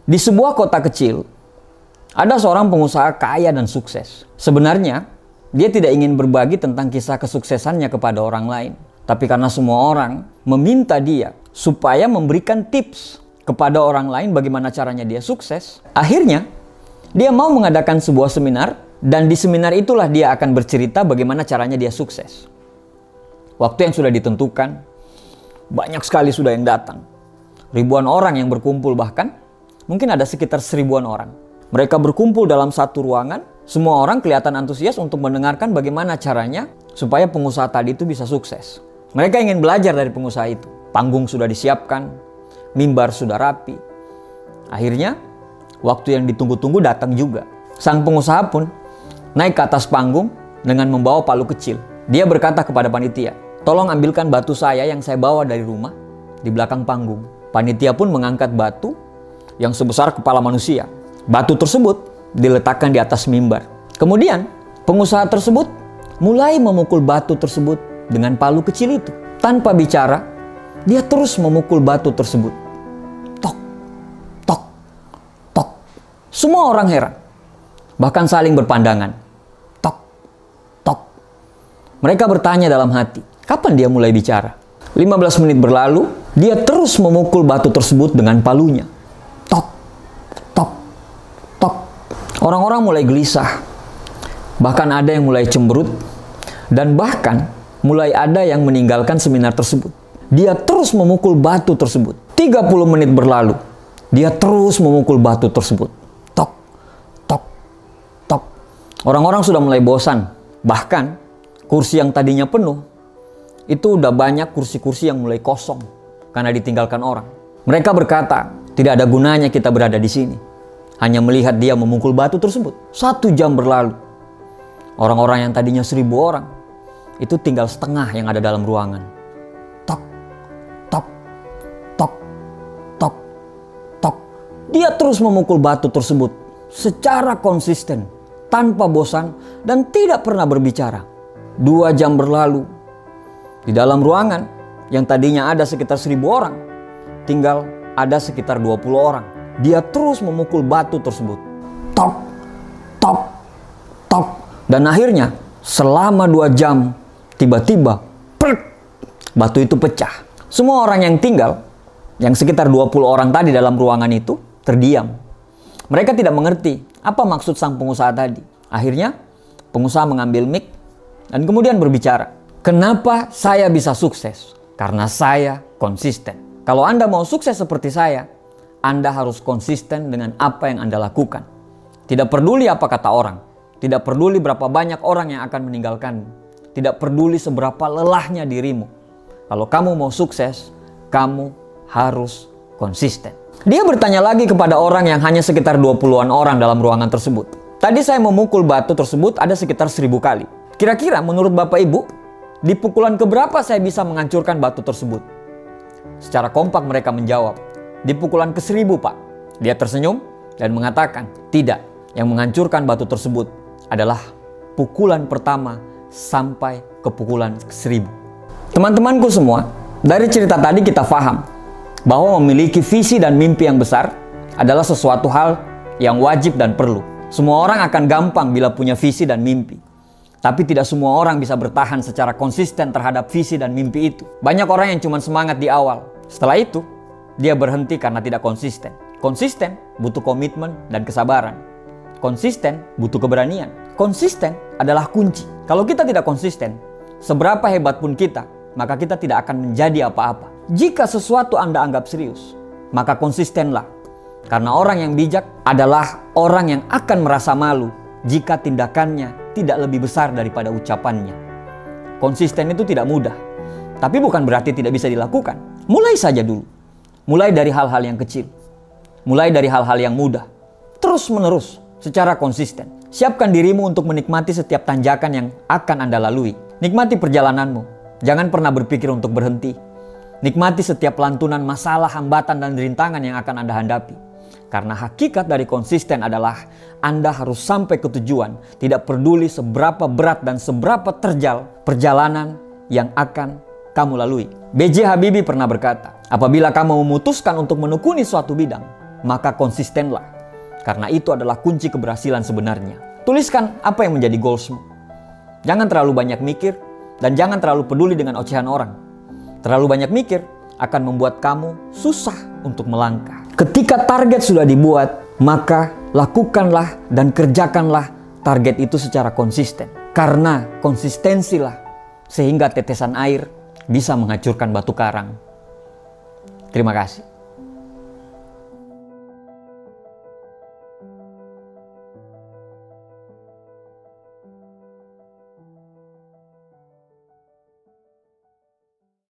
Di sebuah kota kecil, ada seorang pengusaha kaya dan sukses. Sebenarnya, dia tidak ingin berbagi tentang kisah kesuksesannya kepada orang lain. Tapi karena semua orang meminta dia supaya memberikan tips kepada orang lain bagaimana caranya dia sukses, akhirnya dia mau mengadakan sebuah seminar, dan di seminar itulah dia akan bercerita bagaimana caranya dia sukses. Waktu yang sudah ditentukan, banyak sekali sudah yang datang. Ribuan orang yang berkumpul, bahkan mungkin ada sekitar 1000-an orang. Mereka berkumpul dalam satu ruangan, semua orang kelihatan antusias untuk mendengarkan bagaimana caranya supaya pengusaha tadi itu bisa sukses. Mereka ingin belajar dari pengusaha itu. Panggung sudah disiapkan, mimbar sudah rapi. Akhirnya, waktu yang ditunggu-tunggu datang juga. Sang pengusaha pun naik ke atas panggung dengan membawa palu kecil. Dia berkata kepada panitia, "Tolong ambilkan batu saya yang saya bawa dari rumah di belakang panggung." Panitia pun mengangkat batu yang sebesar kepala manusia. Batu tersebut diletakkan di atas mimbar. Kemudian, pengusaha tersebut mulai memukul batu tersebut dengan palu kecil itu. Tanpa bicara, dia terus memukul batu tersebut. Tok, tok, tok. Semua orang heran, bahkan saling berpandangan. Tok, tok. Mereka bertanya dalam hati, kapan dia mulai bicara? 15 menit berlalu, dia terus memukul batu tersebut dengan palunya. Tok, tok, tok. Orang-orang mulai gelisah. Bahkan ada yang mulai cemberut. Dan bahkan mulai ada yang meninggalkan seminar tersebut. Dia terus memukul batu tersebut. 30 menit berlalu. Dia terus memukul batu tersebut. Tok, tok, tok. Orang-orang sudah mulai bosan. Bahkan kursi yang tadinya penuh, itu udah banyak kursi-kursi yang mulai kosong karena ditinggalkan orang. Mereka berkata, tidak ada gunanya kita berada di sini. Hanya melihat dia memukul batu tersebut. 1 jam berlalu. Orang-orang yang tadinya 1000 orang, itu tinggal setengah yang ada dalam ruangan. Tok, tok, tok, tok, tok. Dia terus memukul batu tersebut secara konsisten, tanpa bosan, dan tidak pernah berbicara. 2 jam berlalu. Di dalam ruangan yang tadinya ada sekitar 1000 orang, tinggal ada sekitar 20 orang. Dia terus memukul batu tersebut. Tok, tok, tok. Dan akhirnya selama 2 jam, tiba-tiba batu itu pecah. Semua orang yang tinggal, yang sekitar 20 orang tadi dalam ruangan itu, terdiam. Mereka tidak mengerti apa maksud sang pengusaha tadi. Akhirnya pengusaha mengambil mic dan kemudian berbicara. Kenapa saya bisa sukses? Karena saya konsisten. Kalau Anda mau sukses seperti saya, Anda harus konsisten dengan apa yang Anda lakukan. Tidak peduli apa kata orang. Tidak peduli berapa banyak orang yang akan meninggalkanmu. Tidak peduli seberapa lelahnya dirimu. Kalau kamu mau sukses, kamu harus konsisten. Dia bertanya lagi kepada orang yang hanya sekitar 20-an orang dalam ruangan tersebut. Tadi saya memukul batu tersebut ada sekitar 1000 kali. Kira-kira menurut Bapak Ibu, di pukulan keberapa saya bisa menghancurkan batu tersebut? Secara kompak mereka menjawab, di pukulan ke-1000, Pak. Dia tersenyum dan mengatakan, tidak. Yang menghancurkan batu tersebut adalah pukulan pertama sampai ke pukulan ke-1000. Teman-temanku semua, dari cerita tadi kita paham bahwa memiliki visi dan mimpi yang besar adalah sesuatu hal yang wajib dan perlu. Semua orang akan gampang bila punya visi dan mimpi. Tapi tidak semua orang bisa bertahan secara konsisten terhadap visi dan mimpi itu. Banyak orang yang cuma semangat di awal. Setelah itu, dia berhenti karena tidak konsisten. Konsisten butuh komitmen dan kesabaran. Konsisten butuh keberanian. Konsisten adalah kunci. Kalau kita tidak konsisten, seberapa hebat pun kita, maka kita tidak akan menjadi apa-apa. Jika sesuatu Anda anggap serius, maka konsistenlah. Karena orang yang bijak adalah orang yang akan merasa malu jika tindakannya tidak lebih besar daripada ucapannya. Konsisten itu tidak mudah, tapi bukan berarti tidak bisa dilakukan. Mulai saja dulu. Mulai dari hal-hal yang kecil. Mulai dari hal-hal yang mudah. Terus menerus, secara konsisten. Siapkan dirimu untuk menikmati setiap tanjakan yang akan Anda lalui. Nikmati perjalananmu. Jangan pernah berpikir untuk berhenti. Nikmati setiap lantunan masalah, hambatan, dan rintangan yang akan Anda hadapi. Karena hakikat dari konsisten adalah Anda harus sampai ke tujuan. Tidak peduli seberapa berat dan seberapa terjal perjalanan yang akan kamu lalui. B.J. Habibie pernah berkata, apabila kamu memutuskan untuk menekuni suatu bidang, maka konsistenlah. Karena itu adalah kunci keberhasilan sebenarnya. Tuliskan apa yang menjadi goalsmu. Jangan terlalu banyak mikir dan jangan terlalu peduli dengan ocehan orang. Terlalu banyak mikir akan membuat kamu susah untuk melangkah. Ketika target sudah dibuat, maka lakukanlah dan kerjakanlah target itu secara konsisten. Karena konsistensilah sehingga tetesan air bisa menghancurkan batu karang. Terima kasih.